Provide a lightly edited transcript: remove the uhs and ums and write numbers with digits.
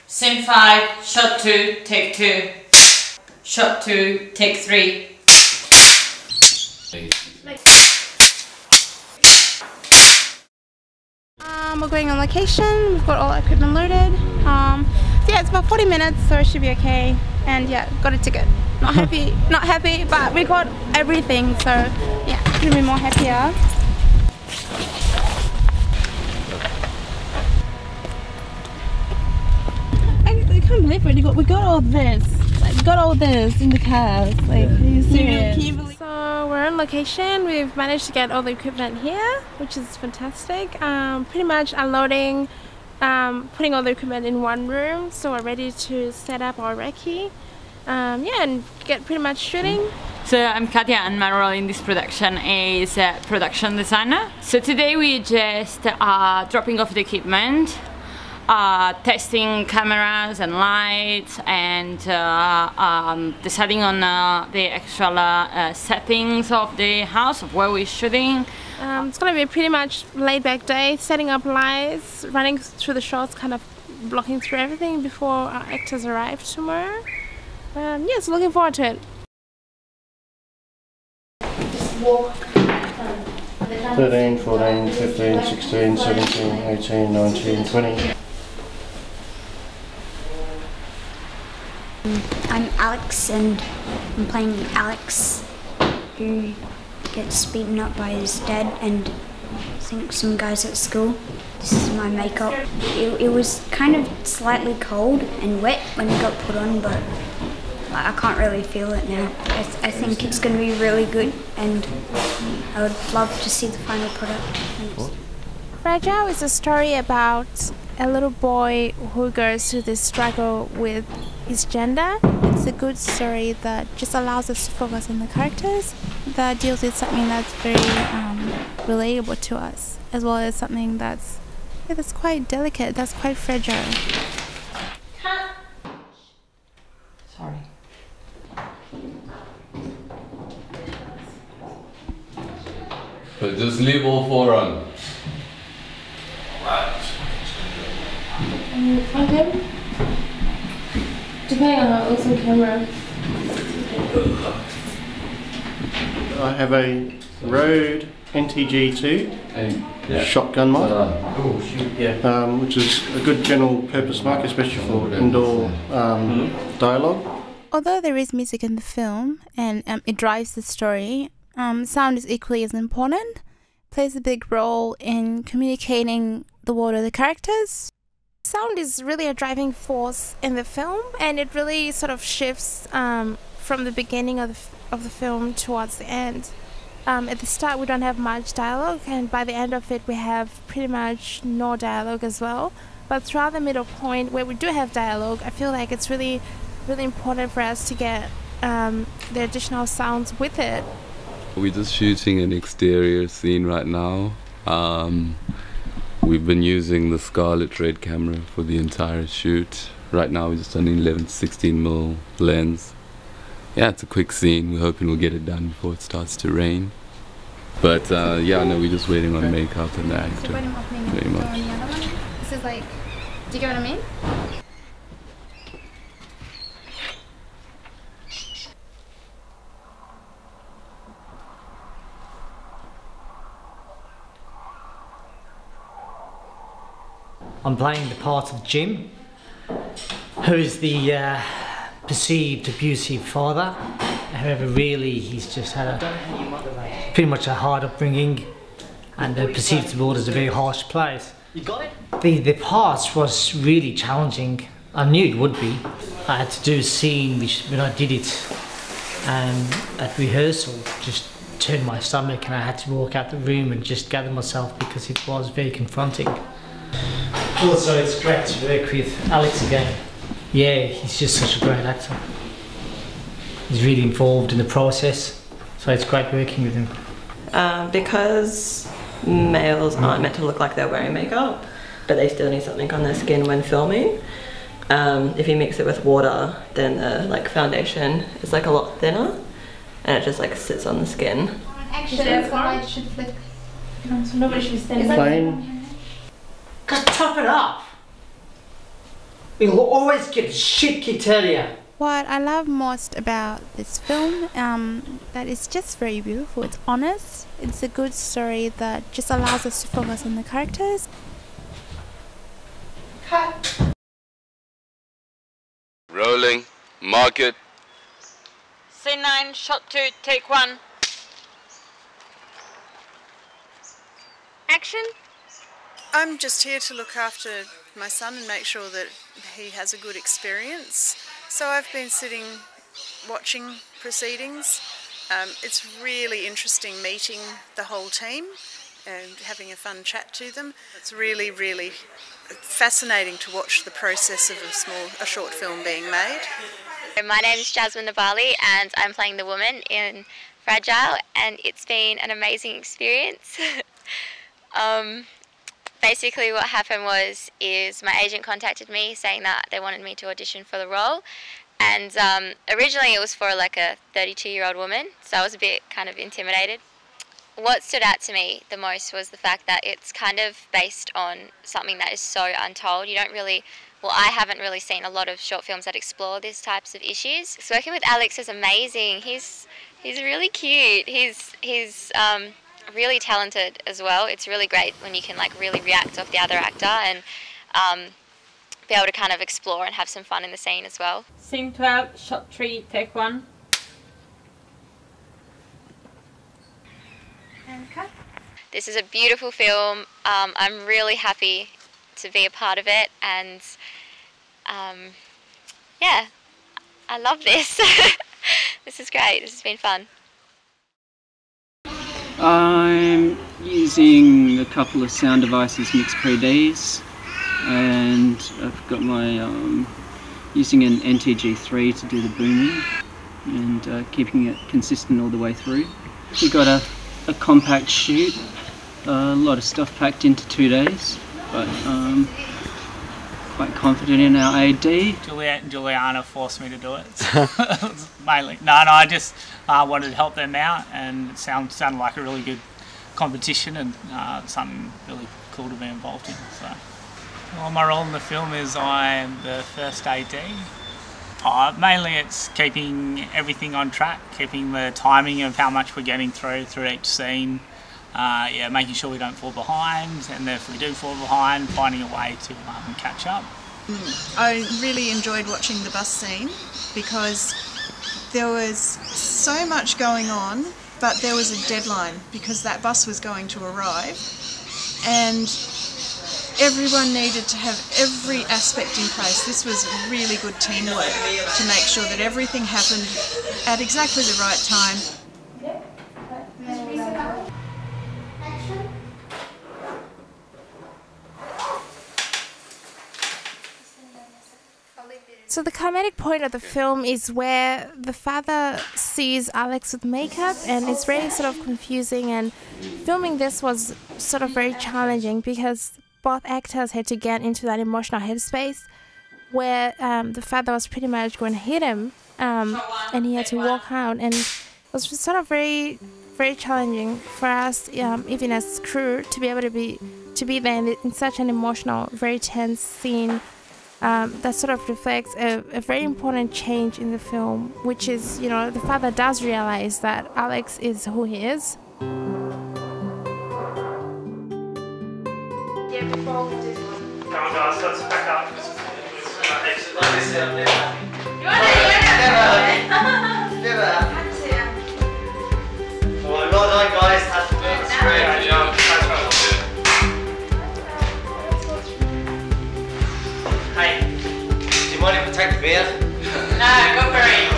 Scene 5, shot 2, take 2. Shot 2, take 3. We're going on location. We've got all our equipment loaded. So yeah, it's about 40 minutes, so it should be okay. And yeah, got a ticket. Not happy, but we got everything. So yeah, couldn't be more happier. I can't believe it. We got all this. Like, we got all this in the cars. Like, are you serious? So we're on location. We've managed to get all the equipment here, which is fantastic. Pretty much unloading, putting all the equipment in one room. So we're ready to set up our recce. Yeah, and get pretty much shooting. So I'm Katia, and my role in this production is production designer. So today we just dropping off the equipment, testing cameras and lights, and deciding on the actual settings of the house, of where we're shooting. It's going to be a pretty much laid-back day, setting up lights, running through the shots, kind of blocking through everything before our actors arrive tomorrow. Yeah, so looking forward to it. 13, 14, 15, 16, 17, 18, 19, 20. I'm Alex, and I'm playing Alex, who gets beaten up by his dad and I think some guys at school. This is my makeup. It was kind of slightly cold and wet when it got put on, but I can't really feel it now. I think it's going to be really good, and I would love to see the final product. Fragile is a story about a little boy who goes through this struggle with his gender. It's a good story that just allows us to focus on the characters, that deals with something that's very relatable to us, as well as something that's quite delicate, that's quite fragile. Sorry. But just leave all four on. Okay. Depending on how it looks on camera. I have a RØDE NTG2 shotgun mic, which is a good general purpose mic, especially for indoor dialogue. Although there is music in the film and it drives the story, sound is equally as important. It plays a big role in communicating the world of the characters. Sound is really a driving force in the film, and it really sort of shifts from the beginning of the film towards the end. At the start we don't have much dialogue, and by the end of it we have pretty much no dialogue as well. But throughout the middle point where we do have dialogue, I feel like it's really important for us to get the additional sounds with it. We're just shooting an exterior scene right now. We've been using the Scarlet Red camera for the entire shoot. Right now we're just on an 11-16mm lens. Yeah, it's a quick scene. We're hoping we'll get it done before it starts to rain. But yeah, no, we're just waiting on makeup and the actor. Pretty much. This is like, do you get what I mean? I'm playing the part of Jim, who's the perceived abusive father. However, really, he's just had pretty much a hard upbringing, and perceived the world as a very harsh place. You got it? The part was really challenging. I knew it would be. I had to do a scene which, when I did it at rehearsal, just turned my stomach, and I had to walk out the room and just gather myself because it was very confronting. Also, it's great to work with Alex again. Yeah, he's just such a great actor. He's really involved in the process, so it's great working with him. Because males aren't meant to look like they're wearing makeup, but they still need something on their skin when filming. If you mix it with water, then the foundation is a lot thinner, and it just sits on the skin. Action, the light should flick. So nobody should be standing. Plain. Just top it up! You'll always get shit kicked out of you. What I love most about this film, that it's just very beautiful. It's honest. It's a good story that just allows us to focus on the characters. Cut. Rolling. Mark it. Scene 9, shot 2, take 1. Action. I'm just here to look after my son and make sure that he has a good experience. So I've been sitting watching proceedings. It's really interesting meeting the whole team and having a fun chat to them. It's really, really fascinating to watch the process of a short film being made. My name is Jasmine Nabali and I'm playing the woman in Fragile, and it's been an amazing experience. Basically what happened is my agent contacted me saying that they wanted me to audition for the role, and originally it was for like a 32-year-old woman, so I was a bit kind of intimidated. What stood out to me the most was the fact that it's kind of based on something that is so untold. You don't really, well, I haven't really seen a lot of short films that explore these types of issues. So working with Alex is amazing. He's really cute. He's really talented as well. It's really great when you can like really react off the other actor and be able to kind of explore and have some fun in the scene as well. Scene 12, shot 3, take 1. And cut. This is a beautiful film. I'm really happy to be a part of it, and yeah, I love this. This is great. This has been fun. I'm using a couple of sound devices, mixed pre-Ds, and I've got my using an NTG3 to do the booming and keeping it consistent all the way through. We got a compact shoot, a lot of stuff packed into 2 days, but quite confident in our AD. Juliet and Juliana forced me to do it. Mainly. No, I just wanted to help them out, and it sounded like a really good competition and something really cool to be involved in. So, well, my role in the film is I am the first AD. Mainly it's keeping everything on track, keeping the timing of how much we're getting through each scene. Yeah, making sure we don't fall behind, and if we do fall behind, finding a way to catch up. I really enjoyed watching the bus scene because there was so much going on, but there was a deadline because that bus was going to arrive, and everyone needed to have every aspect in place. This was really good teamwork to make sure that everything happened at exactly the right time. So the comedic point of the film is where the father sees Alex with makeup, and it's really sort of confusing, and filming this was sort of very challenging because both actors had to get into that emotional headspace where the father was pretty much going to hit him, and he had to walk out, and it was just sort of very, very challenging for us, even as crew, to be able to be there in such an emotional, very tense scene. That sort of reflects a very important change in the film, which is, you know, the father does realize that Alex is who he is. Yeah, before we do one. Come on guys, let's back up. Never. Well done guys, have to do it straight. Hey, do you mind if I take the beer? No, go for it.